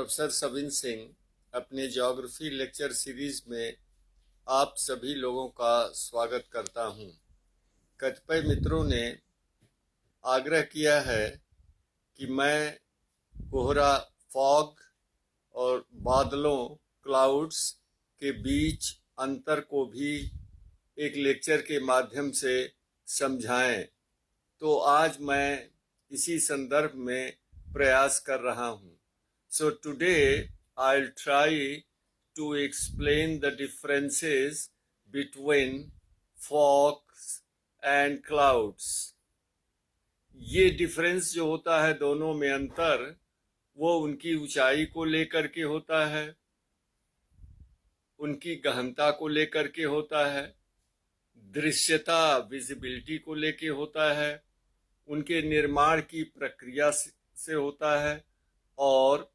Professor Savin Singh अपने geography lecture series में आप सभी लोगों का स्वागत करता हूं। कतिपय मित्रों ने आग्रह किया है कि मैं कोहरा फॉग और बादलों क्लाउड्स के बीच अंतर को भी एक लेक्चर के माध्यम से समझाएं, तो आज मैं इसी संदर्भ में प्रयास कर रहा हूं। So today I'll try to explain the differences between fogs and clouds. ये डिफरेंस जो होता है दोनों में अंतर, वो उनकी ऊंचाई को लेकर के होता है, उनकी गहनता को लेकर के होता है, दृश्यता विजिबिलिटी को लेके होता है, उनके निर्माण की प्रक्रिया से होता है और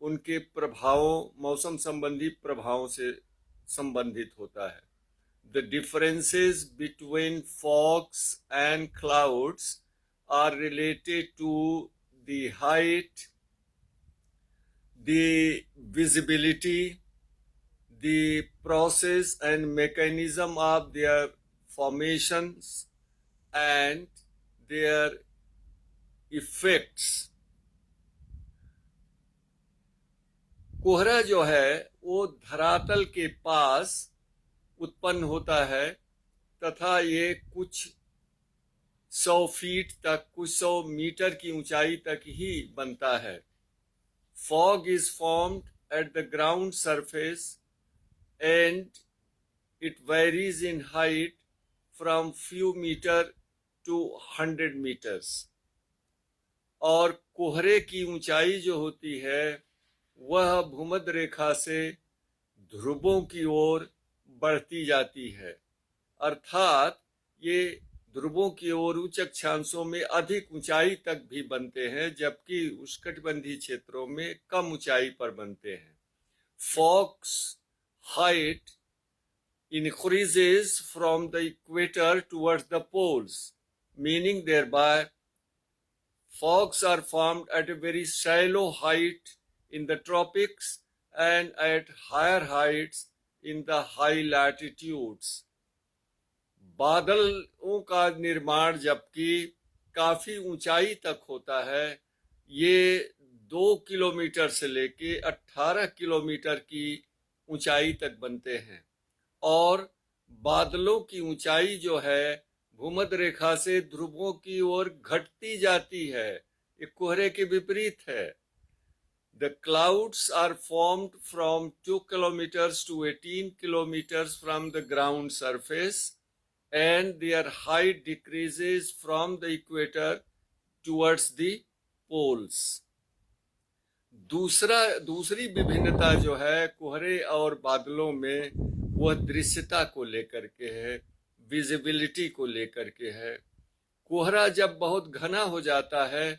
उनके प्रभावों, मौसम संबंधी प्रभावों से संबंधित होता है। The differences between fogs and clouds are related to the height, the visibility, the process and mechanism of their formations and their effects. कोहरा जो है वो धरातल के पास उत्पन्न होता है तथा ये कुछ 100 फीट तक, कुछ 100 मीटर की ऊंचाई तक ही बनता है। Fog is formed at the ground surface and it varies in height from few meter to 100 meters. और कोहरे की ऊंचाई जो होती है वह भूमध्य रेखा से ध्रुवों की ओर बढ़ती जाती है, अर्थात ये ध्रुवों की ओर उच्च अक्षांशों में अधिक ऊंचाई तक भी बनते हैं, जबकि उष्णकटिबंधीय क्षेत्रों में कम ऊंचाई पर बनते हैं। Fog's height increases from the equator towards the poles, meaning thereby fogs are formed at a very shallow height in the tropics and at higher heights in the high latitudes. बादलों का निर्माण जबकि काफी ऊंचाई तक होता है, ये 2 किलोमीटर से लेके 18 किलोमीटर की ऊंचाई तक बनते हैं और बादलों की ऊंचाई जो है भूमध्य रेखा से ध्रुवों की ओर घटती जाती है। ये कोहरे के विपरीत है। The clouds are formed from 2 kilometers to 18 kilometers from the ground surface and their height decreases from the equator towards the poles. दूसरी विभिन्नता जो है कोहरे और बादलों में वह दृश्यता को लेकर के है, विजिबिलिटी को लेकर के है। कोहरा जब बहुत घना हो जाता है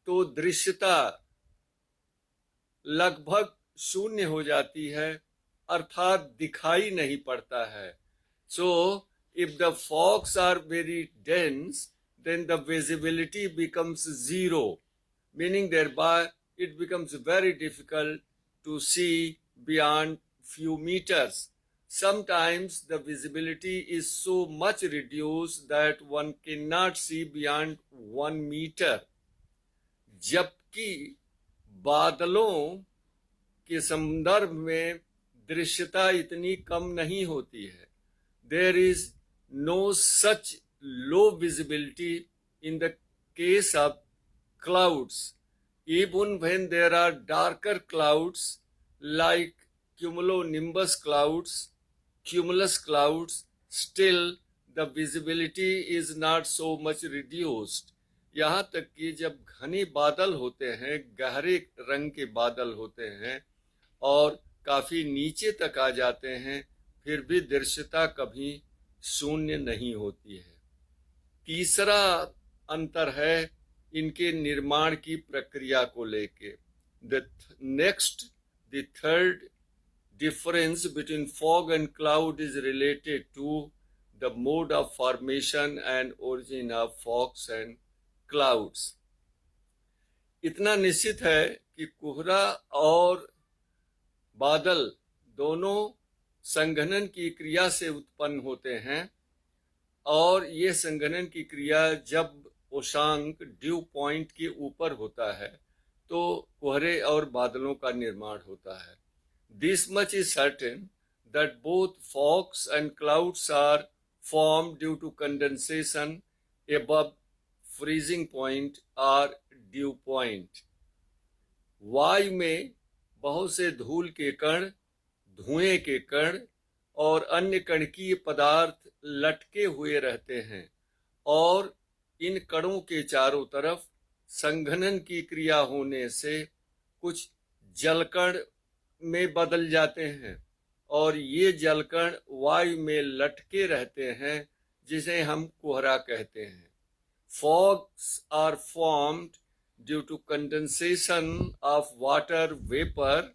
तो दृश्यता लगभग शून्य हो जाती है, अर्थात दिखाई नहीं पड़ता है। So if the fogs are very dense, then the visibility becomes zero, meaning thereby it becomes very difficult to see beyond few meters. Sometimes the visibility is so much reduced that one cannot see beyond 1 meter. जबकि बादलों के संदर्भ में दृश्यता इतनी कम नहीं होती है। There is no such low visibility in the case of clouds. Even when there are darker clouds like cumulonimbus clouds, cumulus clouds, still the visibility is not so much reduced. यहाँ तक कि जब घने बादल होते हैं, गहरे रंग के बादल होते हैं और काफी नीचे तक आ जाते हैं, फिर भी दृश्यता कभी शून्य नहीं होती है। तीसरा अंतर है इनके निर्माण की प्रक्रिया को लेके। The third difference between fog and cloud is related to the mode of formation and origin of fogs and clouds. इतना निश्चित है कि कोहरा और बादल दोनों संघनन की क्रिया से उत्पन्न होते हैं, और ये संघनन की क्रिया जब उषांक ड्यू पॉइंट के ऊपर होता है तो कोहरे और बादलों का निर्माण होता है. This much is certain that both fogs and clouds are formed due to condensation above freezing point or dew point. वायु में बहुत से धूल के कण, धुएं के कण और अन्य कणकीय पदार्थ लटके हुए रहते हैं, और इन कणों के चारों तरफ संघनन की क्रिया होने से कुछ जलकण में बदल जाते हैं, और ये जलकण वायु में लटके रहते हैं, जिसे हम कोहरा कहते हैं. Fogs are formed due to condensation of water vapor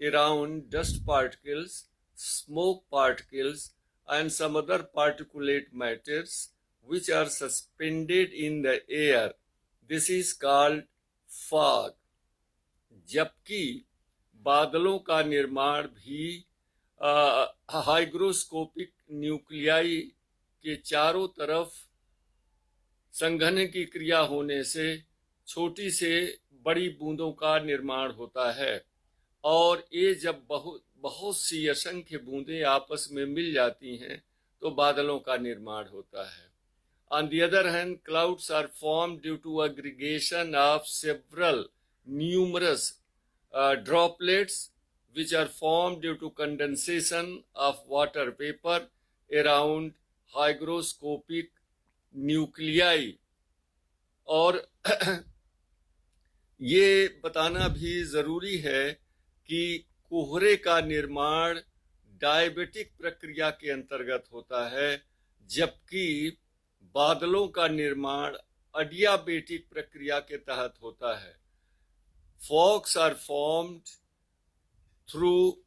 around dust particles, smoke particles, and some other particulate matters which are suspended in the air. This is called fog. जबकि बादलों का निर्माण भी हाइग्रोस्कोपिक न्यूक्लियाई के चारों तरफ संघनन की क्रिया होने से छोटी से बड़ी बूंदों का निर्माण होता है, और ये जब बहुत सी असंख्य बूंदें आपस में मिल जाती हैं तो बादलों का निर्माण होता है. On the other hand, clouds are formed due to aggregation of several numerous droplets which are formed due to condensation of water vapor around hygroscopic nuclei. और ये बताना भी जरूरी है कि कोहरे का निर्माण डायबेटिक प्रक्रिया के अंतर्गत होता है, जबकि बादलों का निर्माण अडियाबेटिक प्रक्रिया के तहत होता है. Fogs are formed through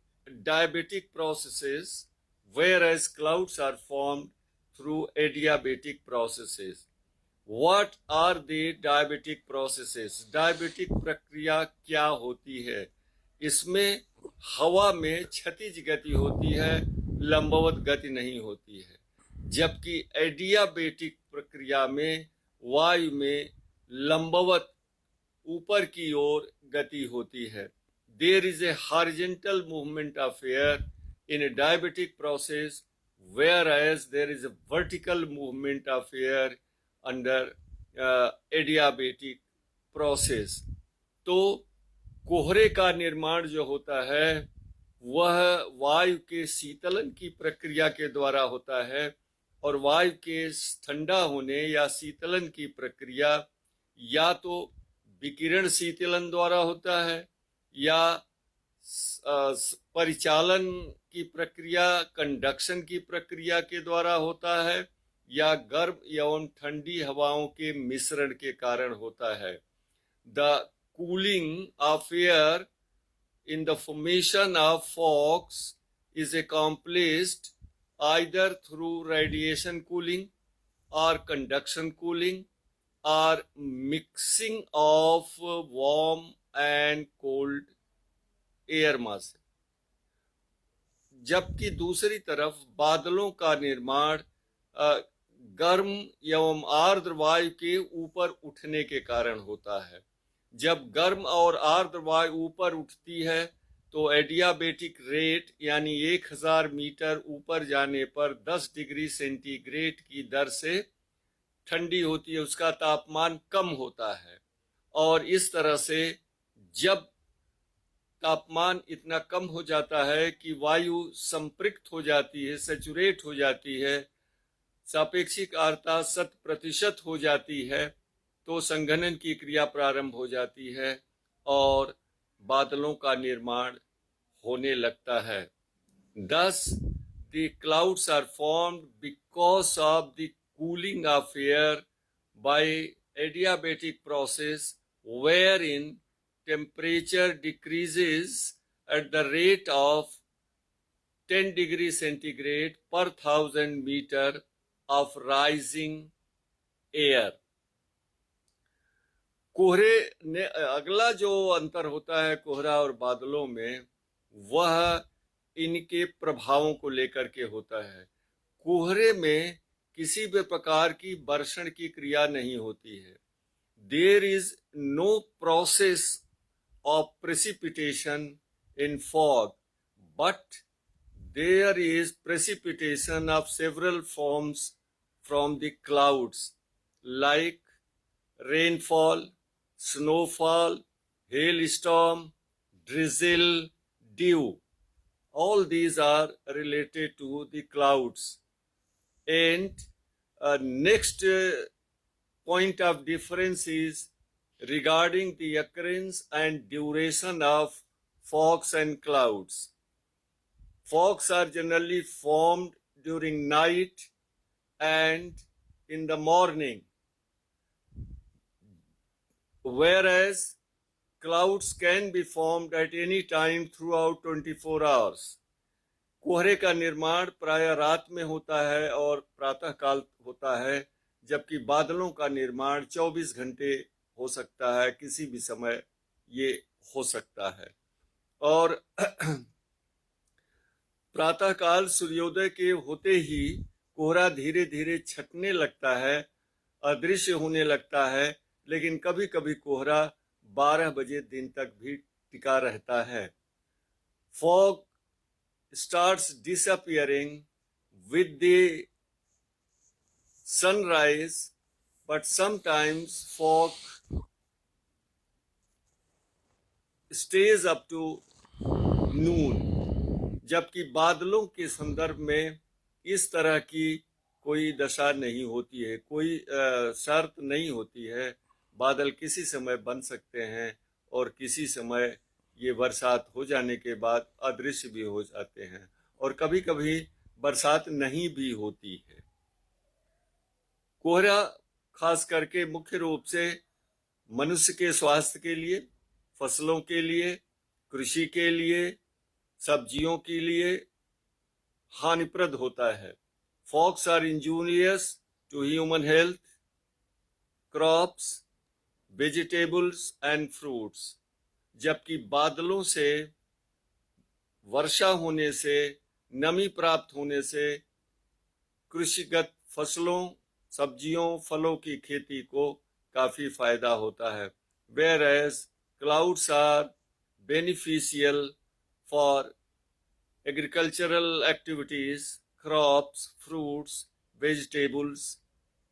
diabetic processes, whereas clouds are formed through adiabatic processes. What are the diabetic processes? Diabetic प्रक्रिया क्या होती है? इसमें हवा में क्षैतिज गति होती है, लंबवत गति नहीं होती है, जबकि एडियाबेटिक प्रक्रिया में वायु में लंबवत ऊपर की ओर गति होती है. There is a horizontal movement of air in a diabetic process, whereas there is a vertical movement of air under adiabatic process. तो कोहरे का निर्माण जो होता है वह वायु के शीतलन की प्रक्रिया के द्वारा होता है, और वायु के ठंडा होने या शीतलन की प्रक्रिया या तो विकिरण शीतलन द्वारा होता है, या परिचालन की प्रक्रिया कंडक्शन की प्रक्रिया के द्वारा होता है, या गर्म एवं ठंडी हवाओं के मिश्रण के कारण होता है. The cooling of air in the formation of fogs is accomplished either through radiation cooling or conduction cooling or mixing of warm and cold air mass. जबकि दूसरी तरफ बादलों का निर्माण गर्म एवं आर्द्र वायु के ऊपर उठने के कारण होता है. जब गर्म और आर्द्र वायु ऊपर उठती है तो एडियाबेटिक रेट यानी 1000 मीटर ऊपर जाने पर 10 डिग्री सेंटीग्रेड की दर से ठंडी होती है, उसका तापमान कम होता है. और इस तरह से जब तापमान इतना कम हो जाता है कि वायु संपृक्त हो जाती है, सैचुरेट हो जाती है, सापेक्षिक आर्द्रता 100% हो जाती है, तो संघनन की क्रिया प्रारंभ हो जाती है और बादलों का निर्माण होने लगता है. Thus, the clouds are formed because of the cooling of air by adiabatic process, wherein temperature decreases at the rate of 10 degrees centigrade per 1000 meter of rising air. कोहरे ने अगला जो अंतर होता है कोहरा और बादलों में, वह इनके प्रभावों को लेकर के होता है। कोहरे में किसी भी प्रकार की वर्षण की क्रिया नहीं होती है। There is no process of precipitation in fog, but there is precipitation of several forms from the clouds, like rainfall, snowfall, hailstorm, drizzle, dew. All these are related to the clouds. And next point of difference is regarding the occurrence and duration of fogs and clouds. Fogs are generally formed during night and in the morning, whereas clouds can be formed at any time throughout 24 hours. कोहरे का निर्माण प्राय रात में होता है और प्रातः काल होता है, जबकि बादलों का निर्माण 24 घंटे हो सकता है, किसी भी समय ये हो सकता है। और प्रातःकाल सूर्योदय के होते ही कोहरा धीरे धीरे छटने लगता है, अदृश्य होने लगता है, लेकिन कभी कभी कोहरा 12 बजे दिन तक भी टिका रहता है। Fog starts disappearing with the sunrise, but sometimes fog stays up to noon. जबकि बादलों के संदर्भ में इस तरह की कोई दशा नहीं होती है, कोई शर्त नहीं होती है। बादल किसी समय बन सकते हैं और किसी समय ये बरसात हो जाने के बाद अदृश्य भी हो जाते हैं, और कभी कभी बरसात नहीं भी होती है। कोहरा खास करके मुख्य रूप से मनुष्य के स्वास्थ्य के लिए, फसलों के लिए, कृषि के लिए, सब्जियों के लिए हानिप्रद होता है। Fogs are injurious to human health, crops, vegetables and fruits. जबकि बादलों से, वर्षा होने से, नमी प्राप्त होने से कृषिगत फसलों, सब्जियों, फलों की खेती को काफी फायदा होता है। whereas clouds are beneficial for agricultural activities, crops, fruits, vegetables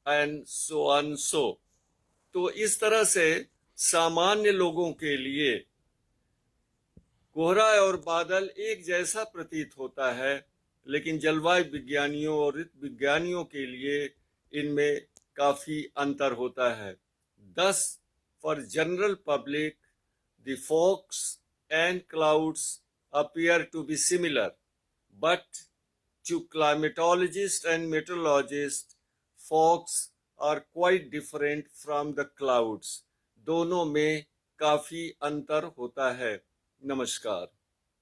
and so on so। तो इस तरह से सामान्य लोगों के लिए कोहरा और बादल एक जैसा प्रतीत होता है, लेकिन जलवायु विज्ञानियों और ऋतु विज्ञानियों के लिए इनमें काफी अंतर होता है। Thus, for general public, the fogs and clouds appear to be similar, but to climatologists and meteorologists, fogs are quite different from the clouds। दोनों में काफी अंतर होता है। नमस्कार।